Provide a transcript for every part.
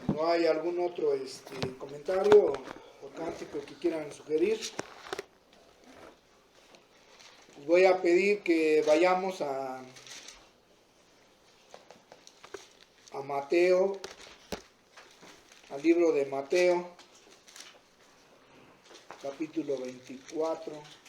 ¿No hay algún otro comentario o cántico que quieran sugerir? Les voy a pedir que vayamos a Mateo, al libro de Mateo, capítulo 24.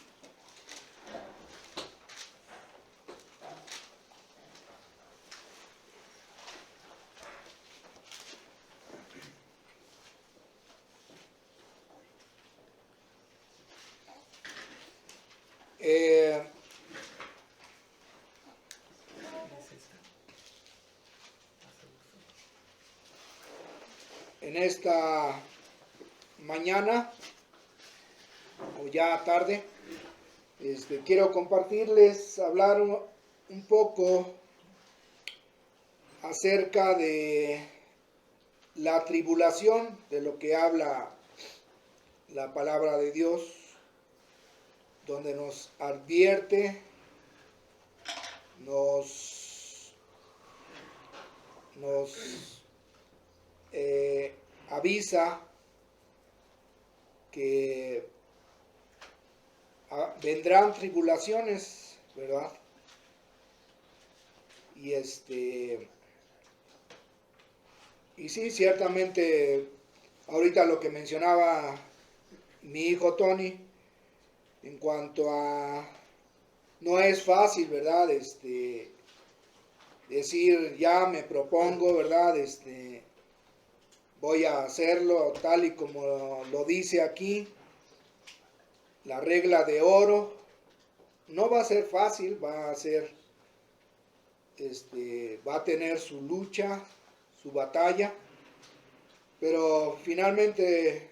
En esta mañana o ya tarde, quiero compartirles, hablar un poco acerca de la tribulación, de lo que habla la palabra de Dios, donde nos advierte, nos avisa que vendrán tribulaciones, ¿verdad? Y sí, ciertamente, ahorita lo que mencionaba mi hijo Tony, en cuanto a, no es fácil, ¿verdad? Decir, ya me propongo, ¿verdad? Voy a hacerlo tal y como lo dice aquí, la regla de oro. No va a ser fácil, va a ser, va a tener su lucha, su batalla, pero finalmente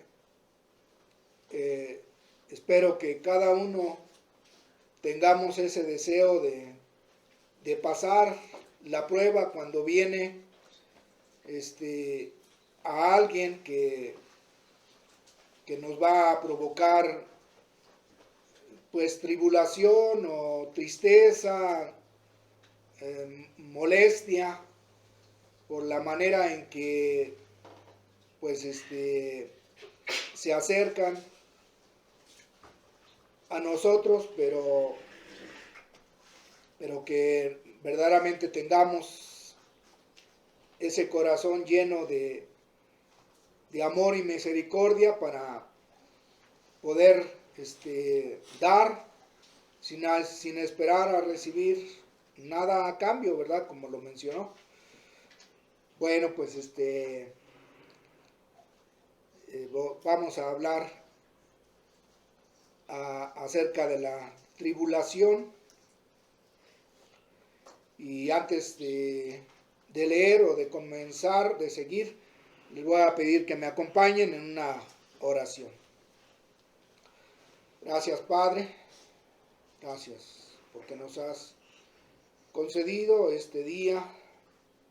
espero que cada uno tengamos ese deseo de pasar la prueba cuando viene a alguien que nos va a provocar pues tribulación o tristeza, molestia, por la manera en que pues se acercan a nosotros, pero que verdaderamente tengamos ese corazón lleno de amor y misericordia para poder dar sin esperar a recibir nada a cambio, ¿verdad? Como lo mencionó. Bueno, pues vamos a hablar acerca de la tribulación. Y antes de leer o de comenzar, de seguir, les voy a pedir que me acompañen en una oración. Gracias, Padre. Gracias porque nos has concedido este día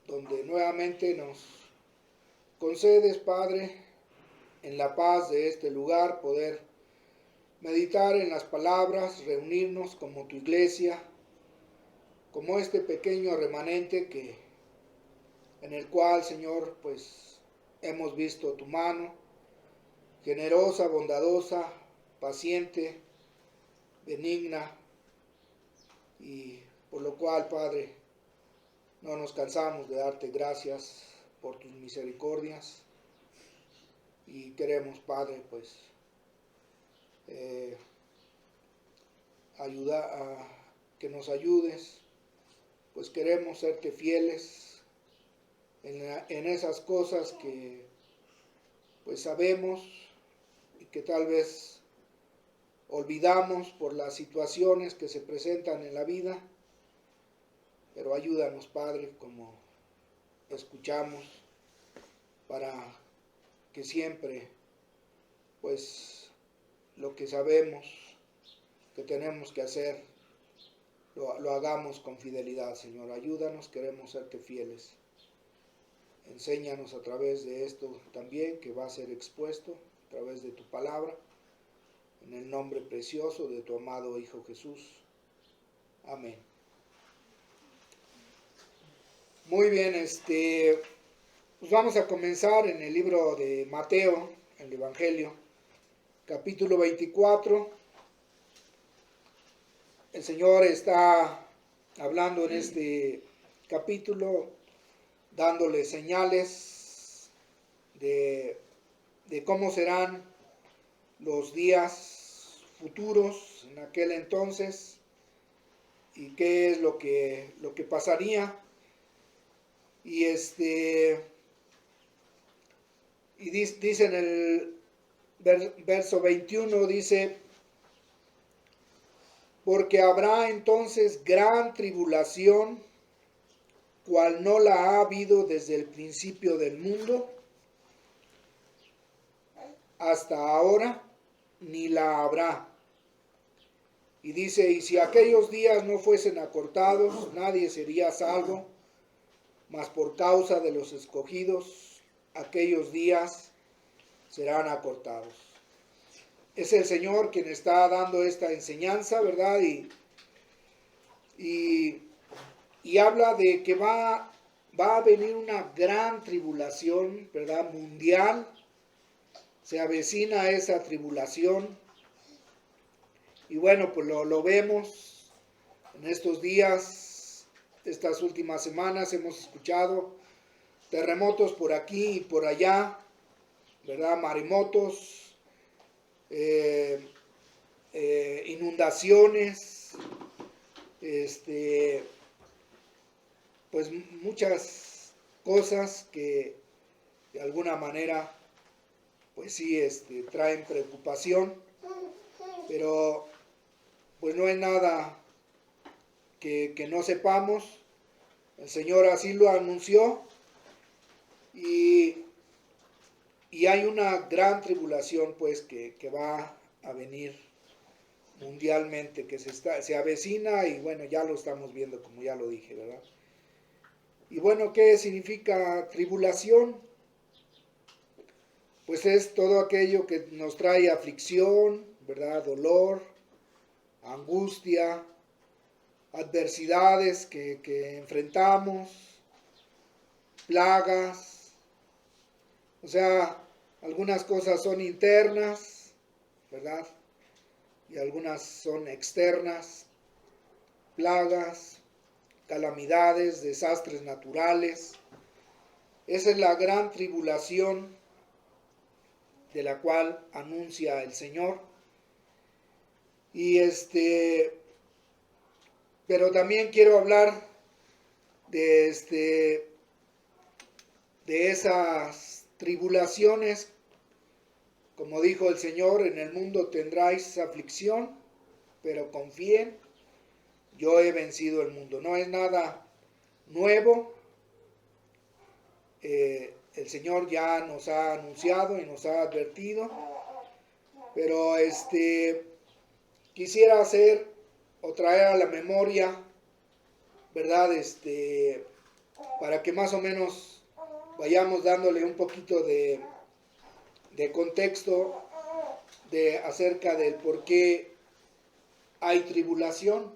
donde nuevamente nos concedes, Padre, en la paz de este lugar, poder meditar en las palabras, reunirnos como tu iglesia, como este pequeño remanente en el cual, Señor, pues hemos visto tu mano generosa, bondadosa, paciente, benigna, y por lo cual, Padre, no nos cansamos de darte gracias por tus misericordias, y queremos, Padre, pues que nos ayudes, pues queremos serte fieles en esas cosas que pues sabemos y que tal vez olvidamos por las situaciones que se presentan en la vida, pero ayúdanos, Padre, como escuchamos, para que siempre pues lo que sabemos que tenemos que hacer lo hagamos con fidelidad, Señor. Ayúdanos, queremos serte fieles. Enséñanos a través de esto también, que va a ser expuesto a través de tu palabra, en el nombre precioso de tu amado Hijo Jesús. Amén. Muy bien, pues vamos a comenzar en el libro de Mateo, el Evangelio, capítulo 24. El Señor está hablando en este capítulo, dándole señales de cómo serán los días futuros en aquel entonces y qué es lo que pasaría. Y dice en el verso 21, dice: porque habrá entonces gran tribulación, cual no la ha habido desde el principio del mundo hasta ahora, ni la habrá. Y dice: y si aquellos días no fuesen acortados, nadie sería salvo, mas por causa de los escogidos, aquellos días serán acortados. Es el Señor quien está dando esta enseñanza, ¿verdad? Y habla de que va a venir una gran tribulación, ¿verdad? Mundial. Se avecina esa tribulación. Y bueno, pues lo vemos en estos días, estas últimas semanas hemos escuchado terremotos por aquí y por allá, ¿verdad? Maremotos, inundaciones, pues muchas cosas que de alguna manera pues sí traen preocupación, pero pues no hay nada que no sepamos. El Señor así lo anunció y hay una gran tribulación pues que va a venir mundialmente, que se avecina, y bueno, ya lo estamos viendo, como ya lo dije, ¿verdad? Y bueno, ¿qué significa tribulación? Pues es todo aquello que nos trae aflicción, ¿verdad? Dolor, angustia, adversidades que enfrentamos, plagas. O sea, algunas cosas son internas, ¿verdad? Y algunas son externas, plagas, calamidades, desastres naturales. Esa es la gran tribulación de la cual anuncia el Señor. Y pero también quiero hablar de esas tribulaciones. Como dijo el Señor: en el mundo tendráis aflicción, pero confíen, yo he vencido el mundo. No es nada nuevo. El Señor ya nos ha anunciado y nos ha advertido, pero quisiera hacer o traer a la memoria, ¿verdad? Para que más o menos vayamos dándole un poquito de contexto acerca del por qué hay tribulación,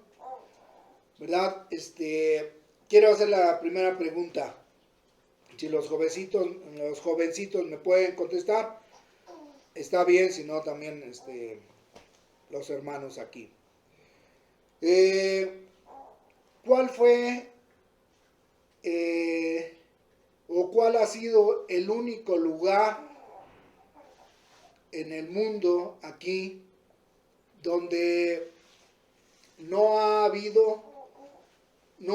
¿verdad? Quiero hacer la primera pregunta. Si los jovencitos me pueden contestar, está bien; si no, también los hermanos aquí. ¿Cuál fue o cuál ha sido el único lugar en el mundo aquí donde no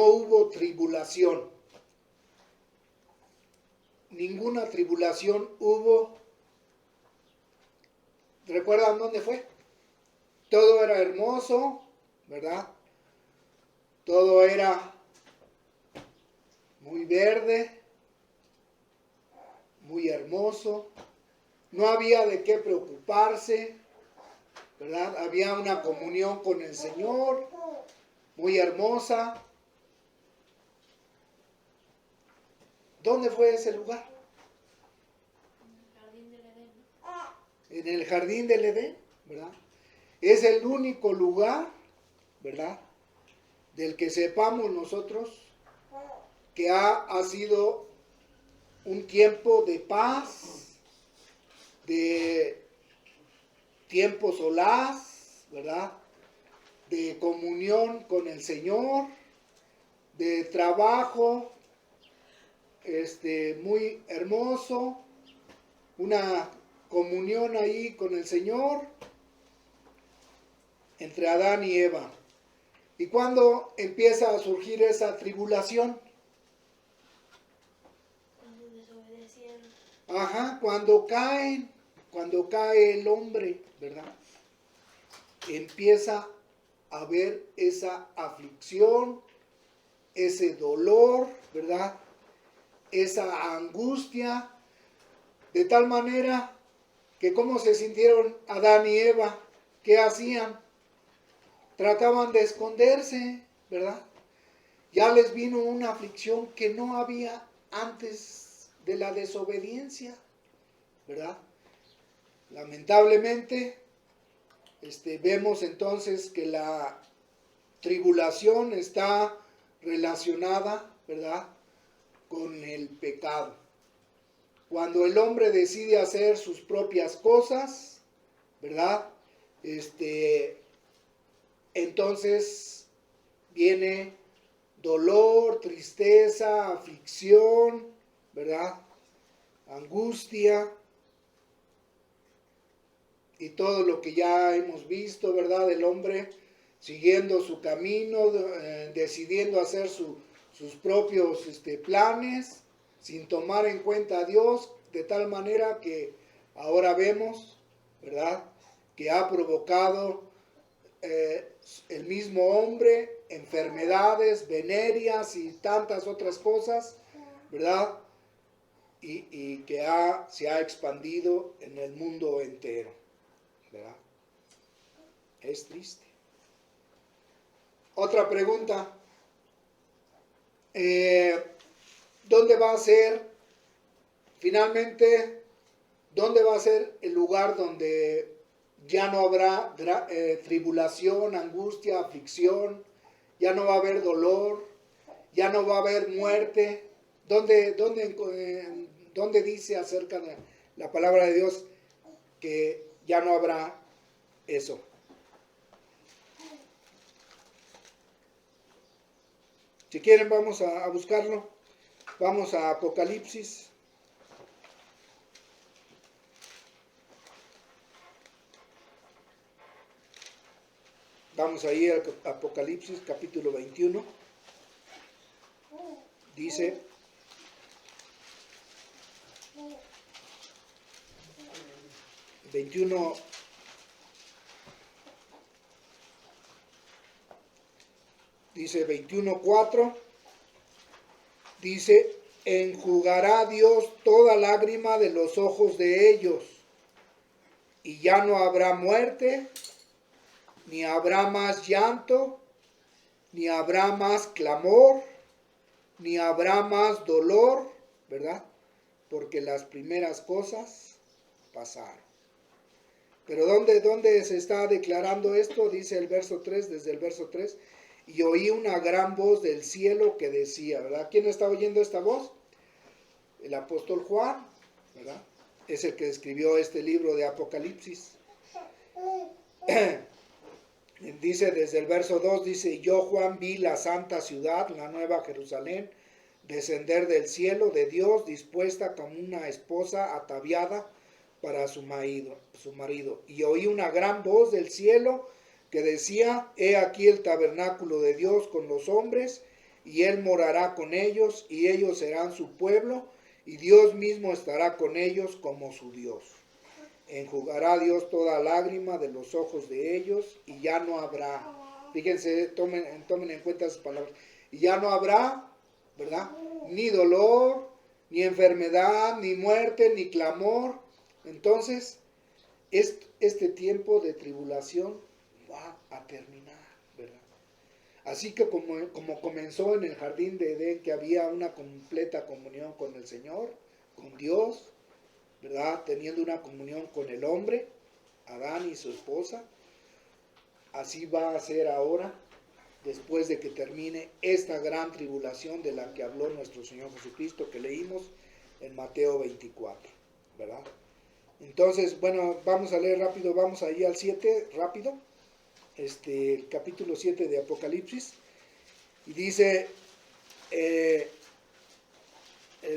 hubo tribulación? Ninguna tribulación hubo. ¿Recuerdan dónde fue? Todo era hermoso, ¿verdad? Todo era muy verde, muy hermoso. No había de qué preocuparse, ¿verdad? Había una comunión con el Señor muy hermosa. ¿Dónde fue ese lugar? En el jardín del Edén, ¿verdad? Es el único lugar, ¿verdad?, del que sepamos nosotros que ha sido un tiempo de paz, de tiempo solaz, ¿verdad? De comunión con el Señor, de trabajo, muy hermoso, una comunión ahí con el Señor entre Adán y Eva. ¿Y cuándo empieza a surgir esa tribulación? Cuando desobedecieron. Ajá, cuando cae el hombre, ¿verdad? Empieza a haber esa aflicción, ese dolor, ¿verdad? Esa angustia, de tal manera que cómo se sintieron Adán y Eva, ¿qué hacían? Trataban de esconderse, ¿verdad? Ya les vino una aflicción que no había antes de la desobediencia, ¿verdad? Lamentablemente, vemos entonces que la tribulación está relacionada, ¿verdad?, con el pecado. Cuando el hombre decide hacer sus propias cosas, ¿verdad?, entonces viene dolor, tristeza, aflicción, ¿verdad?, angustia y todo lo que ya hemos visto, ¿verdad?, el hombre siguiendo su camino, decidiendo hacer sus propios planes, sin tomar en cuenta a Dios, de tal manera que ahora vemos, ¿verdad?, que ha provocado el mismo hombre enfermedades venéreas y tantas otras cosas, ¿verdad?, y que se ha expandido en el mundo entero, ¿verdad? Es triste. Otra pregunta. ¿Dónde va a ser, finalmente, dónde va a ser el lugar donde ya no habrá tribulación, angustia, aflicción, ya no va a haber dolor, ya no va a haber muerte? ¿Dónde dice acerca de la palabra de Dios que ya no habrá eso? Si quieren vamos a buscarlo. Vamos a Apocalipsis. Vamos ahí al Apocalipsis capítulo 21. Dice: dice 21:4, dice: enjugará Dios toda lágrima de los ojos de ellos, y ya no habrá muerte, ni habrá más llanto, ni habrá más clamor, ni habrá más dolor, ¿verdad? Porque las primeras cosas pasaron. Pero ¿dónde se está declarando esto? Dice el verso 3, desde el verso 3, y oí una gran voz del cielo que decía, ¿verdad? ¿Quién está oyendo esta voz? El apóstol Juan, ¿verdad? Es el que escribió este libro de Apocalipsis. Dice desde el verso 2, dice: yo Juan vi la santa ciudad, la nueva Jerusalén, descender del cielo de Dios, dispuesta como una esposa ataviada para su marido. Y oí una gran voz del cielo que decía: he aquí el tabernáculo de Dios con los hombres, y él morará con ellos, y ellos serán su pueblo, y Dios mismo estará con ellos como su Dios. Enjugará Dios toda lágrima de los ojos de ellos, y ya no habrá, fíjense, tomen en cuenta esas palabras, y ya no habrá, ¿verdad?, ni dolor, ni enfermedad, ni muerte, ni clamor. Entonces, este tiempo de tribulación va a terminar, ¿verdad? Así que como comenzó en el jardín de Edén, que había una completa comunión con el Señor, con Dios, ¿verdad?, teniendo una comunión con el hombre, Adán y su esposa, así va a ser ahora después de que termine esta gran tribulación de la que habló nuestro Señor Jesucristo, que leímos en Mateo 24, ¿verdad? Entonces, bueno, vamos a leer rápido, vamos ahí al 7, rápido, el capítulo 7 de Apocalipsis, y dice, el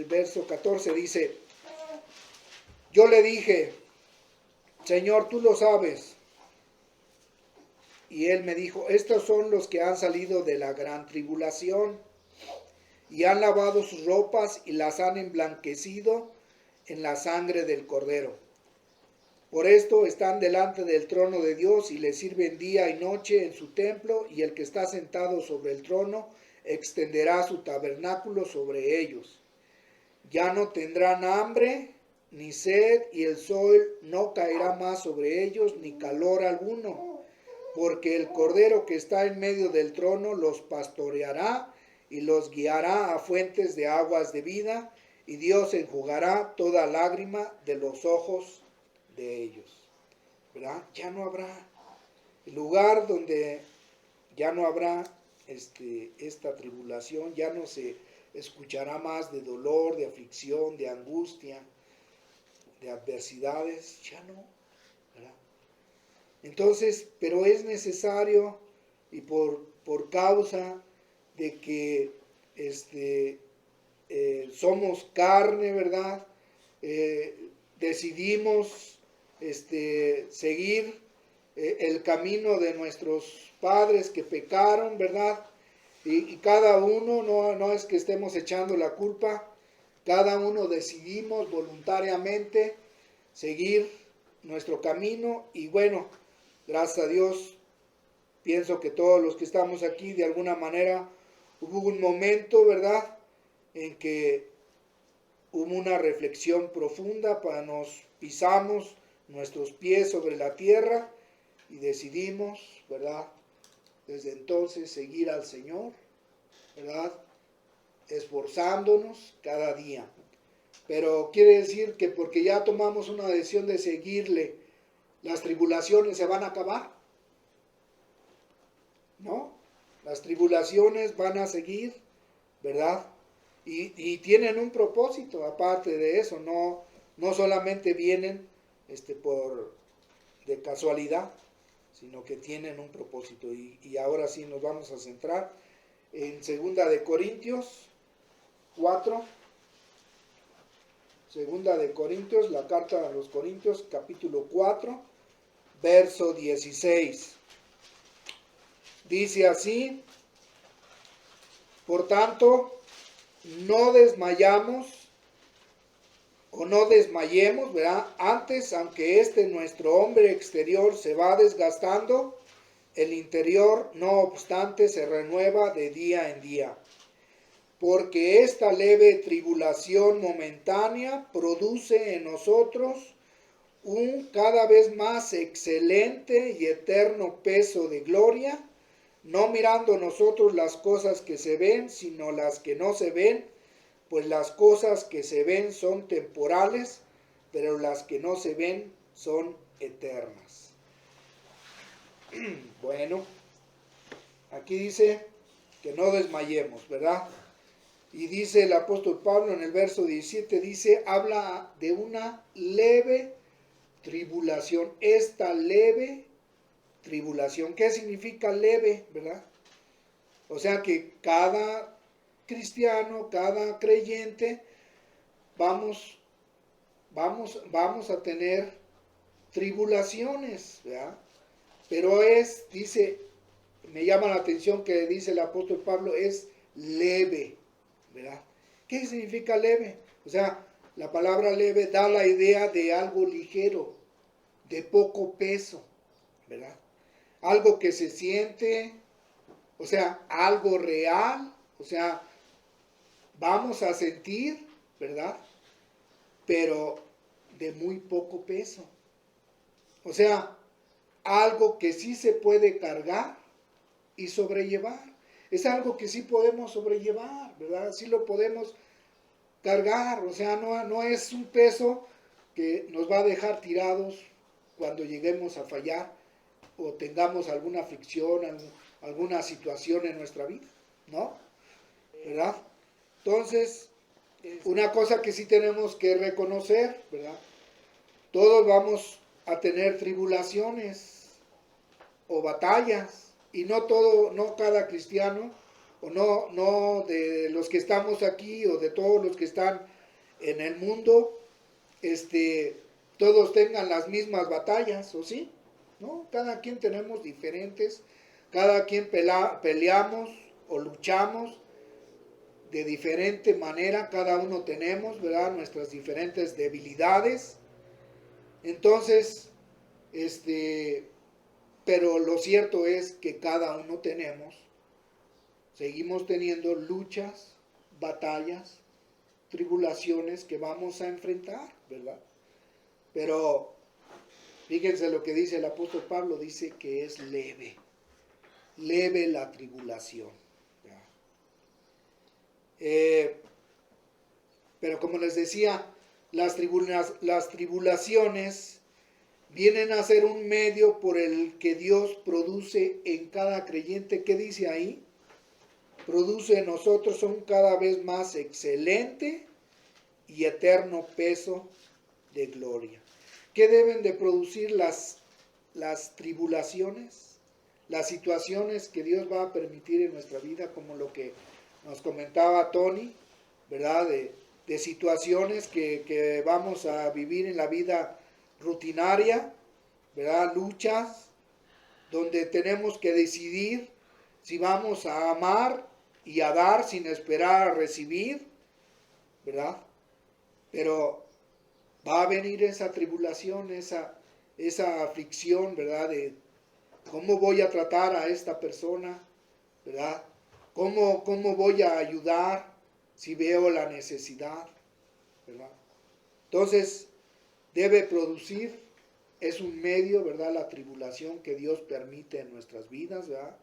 verso 14 dice, yo le dije, Señor, tú lo sabes. Y él me dijo, estos son los que han salido de la gran tribulación y han lavado sus ropas y las han emblanquecido en la sangre del Cordero. Por esto están delante del trono de Dios y le sirven día y noche en su templo, y el que está sentado sobre el trono extenderá su tabernáculo sobre ellos. Ya no tendrán hambre ni sed, y el sol no caerá más sobre ellos, ni calor alguno, porque el Cordero que está en medio del trono los pastoreará y los guiará a fuentes de aguas de vida, y Dios enjugará toda lágrima de los ojos de ellos. ¿Verdad? Ya no habrá el lugar donde ya no habrá esta tribulación, ya no se escuchará más de dolor, de aflicción, de angustia, de adversidades, ya no, ¿verdad? Entonces, pero es necesario, y por causa de que somos carne, ¿verdad? Decidimos seguir el camino de nuestros padres que pecaron, ¿verdad? Y cada uno, no es que estemos echando la culpa, cada uno decidimos voluntariamente seguir nuestro camino, y bueno, gracias a Dios, pienso que todos los que estamos aquí, de alguna manera, hubo un momento, ¿verdad?, en que hubo una reflexión profunda, nos pisamos nuestros pies sobre la tierra y decidimos, ¿verdad?, desde entonces seguir al Señor, ¿verdad?, esforzándonos cada día. Pero quiere decir que porque ya tomamos una decisión de seguirle, las tribulaciones se van a acabar. ¿No? Las tribulaciones van a seguir, ¿verdad? Y tienen un propósito, aparte de eso, no solamente vienen de casualidad, sino que tienen un propósito. Y ahora sí nos vamos a centrar en 2 de Corintios 4. 2 de Corintios, la carta a los Corintios, capítulo 4, verso 16. Dice así: por tanto, no desmayamos o no desmayemos, ¿verdad? Antes, aunque nuestro hombre exterior se va desgastando, el interior, no obstante, se renueva de día en día. Porque esta leve tribulación momentánea produce en nosotros un cada vez más excelente y eterno peso de gloria, no mirando nosotros las cosas que se ven, sino las que no se ven, pues las cosas que se ven son temporales, pero las que no se ven son eternas. Bueno, aquí dice que no desmayemos, ¿verdad? Y dice el apóstol Pablo en el verso 17, habla de una leve tribulación. Esta leve tribulación, ¿qué significa leve, verdad? O sea que cada cristiano, cada creyente, vamos a tener tribulaciones, ¿verdad? Pero dice, me llama la atención que dice el apóstol Pablo, es leve, ¿verdad? ¿Qué significa leve? O sea, la palabra leve da la idea de algo ligero, de poco peso, ¿verdad? Algo que se siente, o sea, algo real, o sea, vamos a sentir, ¿verdad? Pero de muy poco peso. O sea, algo que sí se puede cargar y sobrellevar. Es algo que sí podemos sobrellevar, ¿verdad? Sí lo podemos cargar, o sea, no es un peso que nos va a dejar tirados cuando lleguemos a fallar o tengamos alguna aflicción, alguna situación en nuestra vida, ¿no? ¿Verdad? Entonces, una cosa que sí tenemos que reconocer, ¿verdad? Todos vamos a tener tribulaciones o batallas, y no cada cristiano, o no de los que estamos aquí, o de todos los que están en el mundo, todos tengan las mismas batallas, ¿o sí? ¿No? Cada quien tenemos diferentes, cada quien peleamos o luchamos de diferente manera, cada uno tenemos, ¿verdad? Nuestras diferentes debilidades. Entonces, pero lo cierto es que cada uno seguimos teniendo luchas, batallas, tribulaciones que vamos a enfrentar, ¿verdad? Pero fíjense lo que dice el apóstol Pablo, dice que es leve la tribulación. Pero como les decía, las tribulaciones vienen a ser un medio por el que Dios produce en cada creyente. ¿Qué dice ahí? Produce en nosotros un cada vez más excelente y eterno peso de gloria. ¿Qué deben de producir las tribulaciones? Las situaciones que Dios va a permitir en nuestra vida, como lo que nos comentaba Tony, ¿verdad? De situaciones que vamos a vivir en la vida rutinaria, ¿verdad? Luchas, donde tenemos que decidir si vamos a amar y a dar sin esperar a recibir, ¿verdad? Pero va a venir esa tribulación, esa aflicción, ¿verdad? De cómo voy a tratar a esta persona, ¿verdad? ¿Cómo voy a ayudar si veo la necesidad, ¿verdad? Entonces, debe producir, es un medio, ¿verdad? La tribulación que Dios permite en nuestras vidas, ¿verdad?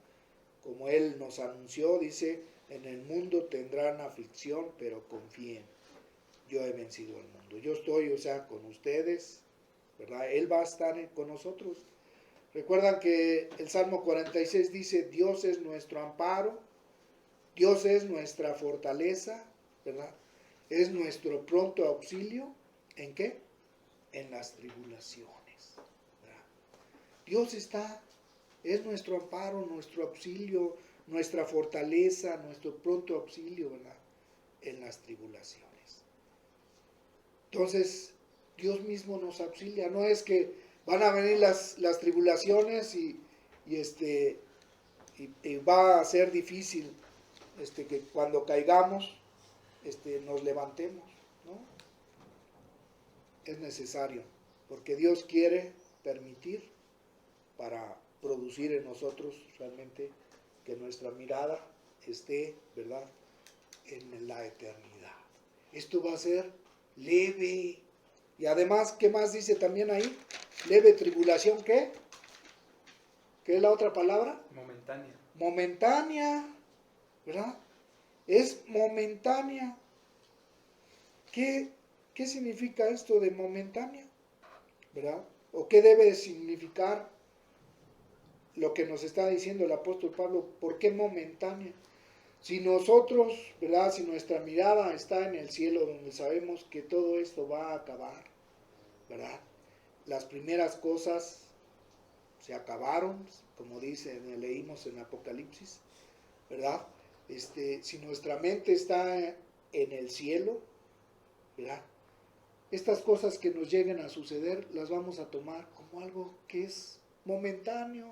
Como Él nos anunció, dice, en el mundo tendrán aflicción, pero confíen, yo he vencido al mundo. Yo estoy, o sea, con ustedes, ¿verdad? Él va a estar con nosotros. Recuerdan que el Salmo 46 dice, Dios es nuestro amparo, Dios es nuestra fortaleza, ¿verdad? Es nuestro pronto auxilio, ¿en qué? En las tribulaciones, ¿verdad? Dios es nuestro amparo, nuestro auxilio, nuestra fortaleza, nuestro pronto auxilio, ¿verdad? En las tribulaciones. Entonces, Dios mismo nos auxilia. No es que van a venir las tribulaciones y va a ser difícil que cuando caigamos nos levantemos, ¿no? Es necesario, porque Dios quiere permitir para producir en nosotros realmente que nuestra mirada esté, ¿verdad?, en la eternidad. Esto va a ser leve. Y además, ¿qué más dice también ahí? Leve tribulación, ¿qué? ¿Qué es la otra palabra? Momentánea. Momentánea, ¿verdad? Es momentánea. ¿Qué significa esto de momentánea? ¿Verdad? ¿O qué debe significar lo que nos está diciendo el apóstol Pablo? ¿Por qué momentánea? Si nosotros, ¿verdad? Si nuestra mirada está en el cielo, donde sabemos que todo esto va a acabar, ¿verdad? Las primeras cosas se acabaron, como leímos en Apocalipsis, ¿verdad? Si nuestra mente está en el cielo, ¿verdad? Estas cosas que nos lleguen a suceder las vamos a tomar como algo que es momentáneo,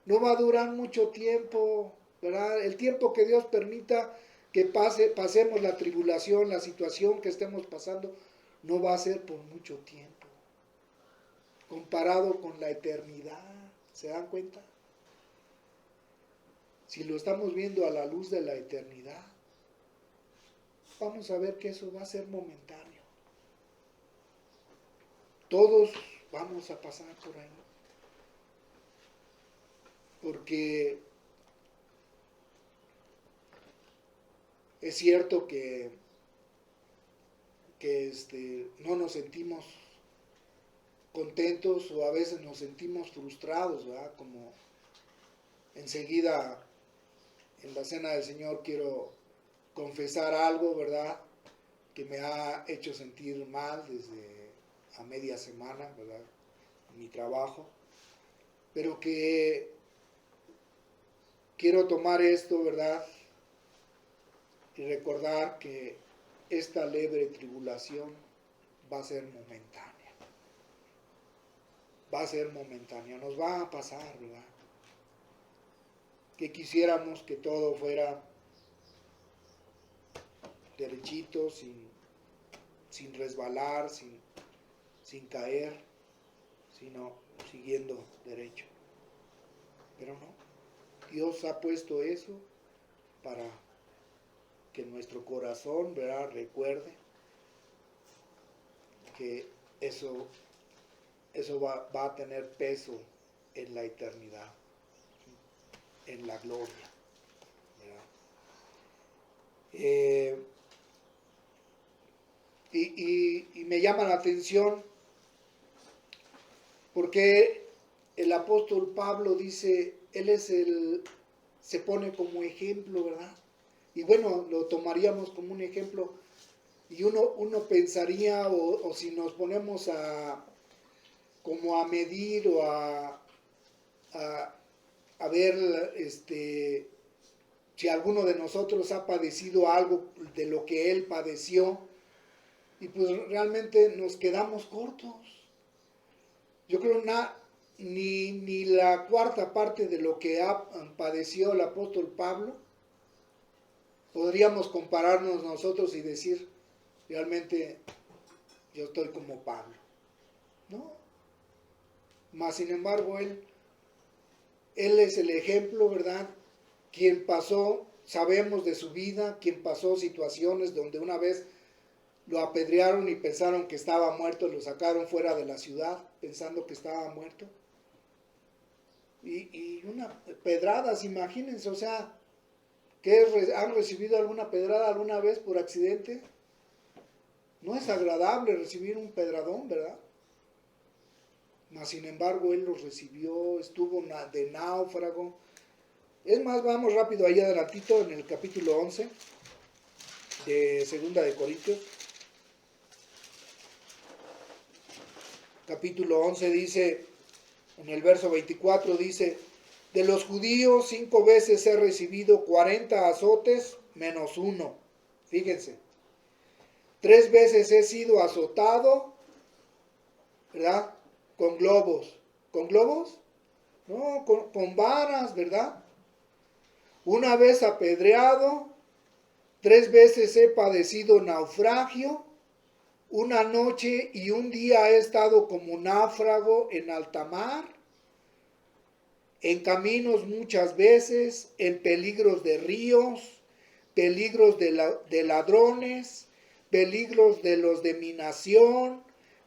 no va a durar mucho tiempo, ¿verdad? El tiempo que Dios permita que pasemos la tribulación, la situación que estemos pasando, no va a ser por mucho tiempo, comparado con la eternidad. ¿Se dan cuenta? Si lo estamos viendo a la luz de la eternidad, vamos a ver que eso va a ser momentáneo. Todos vamos a pasar por ahí. Porque es cierto que no nos sentimos contentos o a veces nos sentimos frustrados, ¿verdad? enseguida en la cena del Señor quiero confesar algo, ¿verdad?, que me ha hecho sentir mal desde a media semana, ¿verdad?, en mi trabajo, pero que quiero tomar esto, ¿verdad?, y recordar que esta leve tribulación va a ser momentánea. Va a ser momentánea, nos va a pasar, ¿verdad? Que quisiéramos que todo fuera derechito, sin resbalar, sin caer, sino siguiendo derecho. Pero no, Dios ha puesto eso para que nuestro corazón, ¿verdad?, recuerde que eso va a tener peso en la eternidad, en la gloria, ¿verdad? Y me llama la atención porque el apóstol Pablo dice, él se pone como ejemplo, ¿verdad? Y bueno, lo tomaríamos como un ejemplo y uno pensaría, o si nos ponemos como a medir o a ver si alguno de nosotros ha padecido algo de lo que él padeció, y pues realmente nos quedamos cortos. Yo creo ni la cuarta parte de lo que padeció el apóstol Pablo podríamos compararnos nosotros y decir, realmente yo estoy como Pablo. No, mas sin embargo él es el ejemplo, ¿verdad? Quien pasó, sabemos de su vida, quien pasó situaciones donde una vez lo apedrearon y pensaron que estaba muerto, lo sacaron fuera de la ciudad pensando que estaba muerto. Y una pedradas, imagínense, o sea, ¿que han recibido alguna pedrada alguna vez por accidente? No es agradable recibir un pedradón, ¿verdad? Mas sin embargo él los recibió, estuvo de náufrago. Es más, vamos rápido ahí adelantito en el capítulo 11 de Segunda de Corintios. Capítulo 11 dice, en el verso 24 dice, de los judíos 5 veces he recibido 40 azotes menos uno. Fíjense, 3 veces he sido azotado, ¿verdad?, con globos. ¿Con globos? No, con varas, ¿verdad? Una vez apedreado, 3 veces he padecido naufragio, una noche y un día he estado como náufrago en alta mar, en caminos muchas veces, en peligros de ríos, peligros de ladrones, peligros de los de mi nación,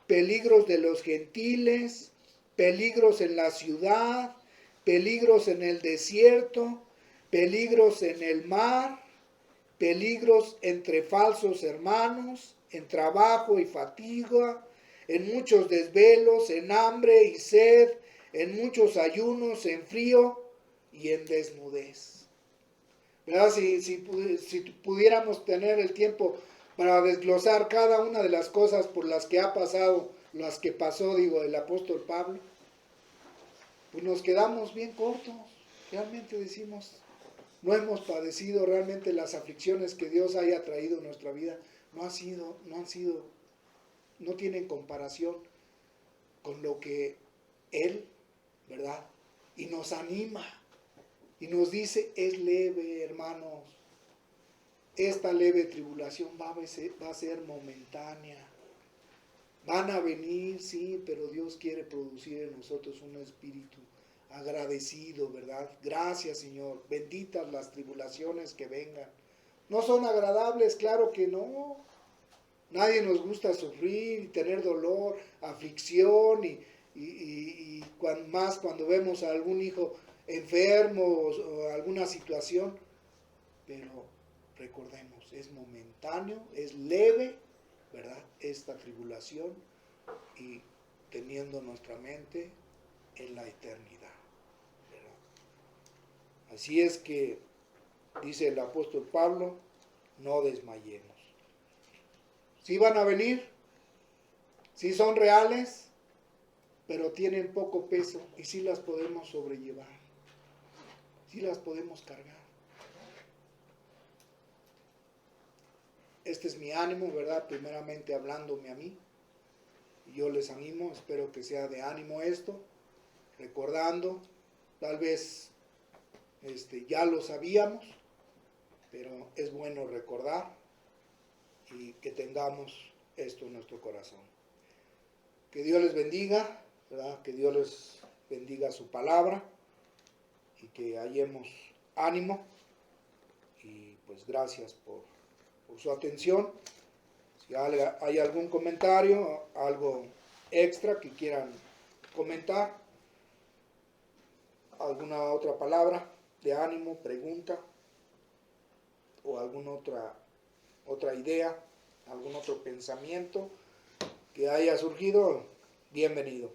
peligros de los gentiles, peligros en la ciudad, peligros en el desierto, peligros en el mar, peligros entre falsos hermanos, en trabajo y fatiga, en muchos desvelos, en hambre y sed, en muchos ayunos, en frío y en desnudez. ¿Verdad? Si pudiéramos tener el tiempo para desglosar cada una de las cosas por las que ha pasado, las que pasó, el apóstol Pablo, pues nos quedamos bien cortos. Realmente decimos, no hemos padecido realmente las aflicciones que Dios haya traído en nuestra vida. No tienen comparación con lo que Él, ¿verdad?, y nos anima y nos dice, es leve, hermanos, esta leve tribulación va a ser momentánea. Van a venir, sí, pero Dios quiere producir en nosotros un espíritu agradecido, ¿verdad? Gracias, Señor. Benditas las tribulaciones que vengan. ¿No son agradables? Claro que no. Nadie nos gusta sufrir y tener dolor, aflicción y más cuando vemos a algún hijo enfermo o alguna situación. Pero recordemos, es momentáneo, es leve, ¿verdad?, esta tribulación, y teniendo nuestra mente en la eternidad, ¿verdad? Así es que, dice el apóstol Pablo, no desmayemos. Sí van a venir, sí son reales, pero tienen poco peso y sí las podemos sobrellevar, sí las podemos cargar. Este es mi ánimo, ¿verdad? Primeramente hablándome a mí. Yo les animo, espero que sea de ánimo esto, recordando, tal vez ya lo sabíamos, pero es bueno recordar y que tengamos esto en nuestro corazón. Que Dios les bendiga, ¿verdad? Que Dios les bendiga su palabra y que hallemos ánimo. Y pues gracias por su atención. Si hay algún comentario, algo extra que quieran comentar, alguna otra palabra de ánimo, pregunta o alguna otra idea, algún otro pensamiento que haya surgido, bienvenido.